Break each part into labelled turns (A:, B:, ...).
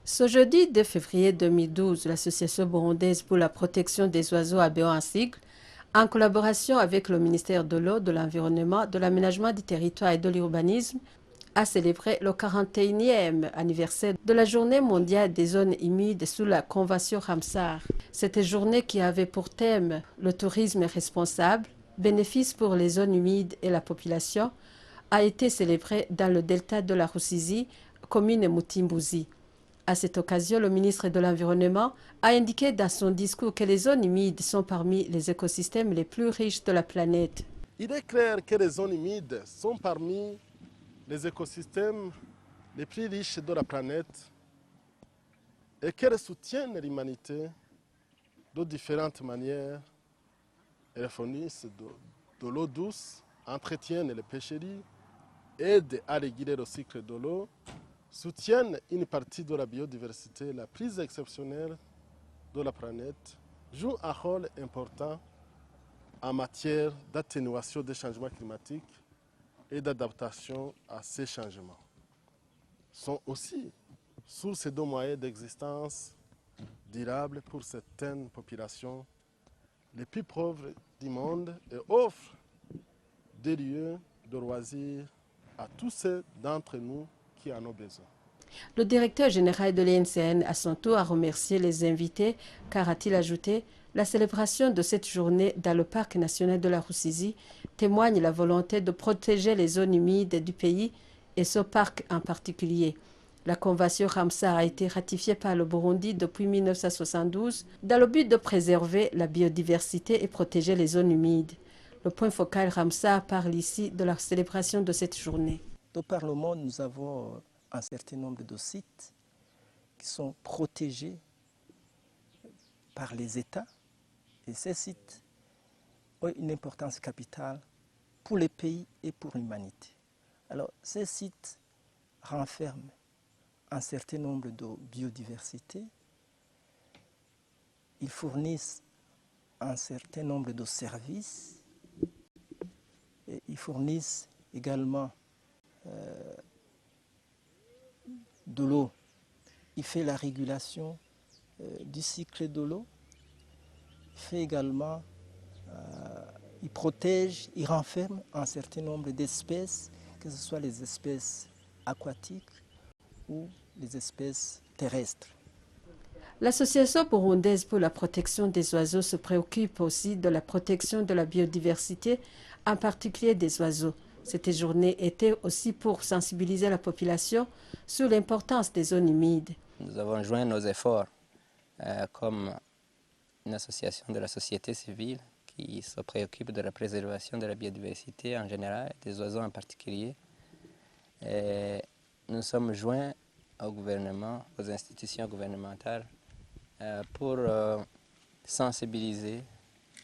A: Ce jeudi 2 février 2012, l'Association burundaise pour la protection des oiseaux ABO en sigle, en collaboration avec le ministère de l'Eau, de l'Environnement, de l'Aménagement du territoire et de l'Urbanisme, a célébré le 41e anniversaire de la Journée mondiale des zones humides sous la Convention Ramsar. Cette journée qui avait pour thème le tourisme responsable, bénéfice pour les zones humides et la population, a été célébrée dans le delta de la Rusizi, commune Mutimbuzi. À cette occasion, le ministre de l'Environnement a indiqué dans son discours que les zones humides sont parmi les écosystèmes les plus riches de la planète.
B: Il est clair que les zones humides sont parmi les écosystèmes les plus riches de la planète et qu'elles soutiennent l'humanité de différentes manières. Elles fournissent de l'eau douce, entretiennent les pêcheries, aident à réguler le cycle de l'eau, soutiennent une partie de la biodiversité la plus exceptionnelle de la planète, jouent un rôle important en matière d'atténuation des changements climatiques et d'adaptation à ces changements. Sont aussi source de moyens d'existence durable pour certaines populations les plus pauvres du monde et offrent des lieux de loisirs à tous ceux d'entre nous qui en ont besoin.
A: Le directeur général de l'INCN, à son tour, a remercié les invités, car, a-t-il ajouté, la célébration de cette journée dans le parc national de la Rusizi témoigne la volonté de protéger les zones humides du pays et ce parc en particulier. La convention Ramsar a été ratifiée par le Burundi depuis 1972 dans le but de préserver la biodiversité et protéger les zones humides. Le point focal Ramsar parle ici de la célébration de cette journée.
C: De par le monde, nous avons un certain nombre de sites qui sont protégés par les États. Et ces sites ont une importance capitale pour les pays et pour l'humanité. Alors, ces sites renferment un certain nombre de biodiversité. Ils fournissent un certain nombre de services. Et ils fournissent également de l'eau. Il fait la régulation du cycle de l'eau. Il fait également, il protège, il renferme un certain nombre d'espèces, que ce soit les espèces aquatiques ou les espèces terrestres.
A: L'Association burundaise pour la protection des oiseaux se préoccupe aussi de la protection de la biodiversité, en particulier des oiseaux. Cette journée était aussi pour sensibiliser la population sur l'importance des zones humides.
D: Nous avons joint nos efforts comme une association de la société civile qui se préoccupe de la préservation de la biodiversité en général, des oiseaux en particulier. Et nous sommes joints au gouvernement, aux institutions gouvernementales pour sensibiliser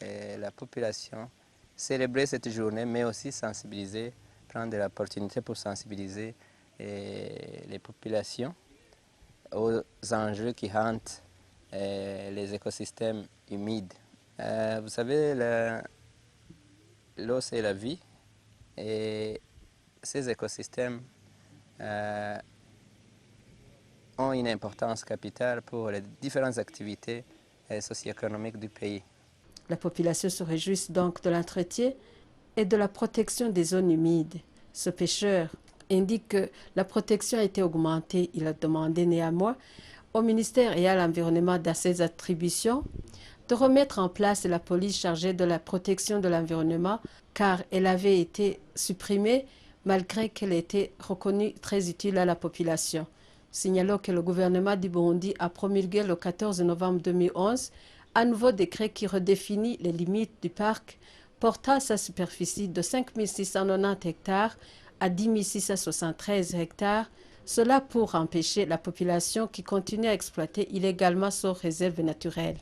D: la population, célébrer cette journée, mais aussi sensibiliser, prendre l'opportunité pour sensibiliser les populations aux enjeux qui hantent les écosystèmes humides. Vous savez, l'eau c'est la vie et ces écosystèmes ont une importance capitale pour les différentes activités socio-économiques du pays.
A: La population se réjouit donc de l'entretien et de la protection des zones humides. Ce pêcheur indique que la protection a été augmentée. Il a demandé néanmoins au ministère et à l'environnement dans ses attributions de remettre en place la police chargée de la protection de l'environnement car elle avait été supprimée malgré qu'elle était reconnue très utile à la population. Signalons que le gouvernement du Burundi a promulgué le 14 novembre 2011 un nouveau décret qui redéfinit les limites du parc portant sa superficie de 5 690 hectares à 10 673 hectares, cela pour empêcher la population qui continue à exploiter illégalement son réserve naturelle.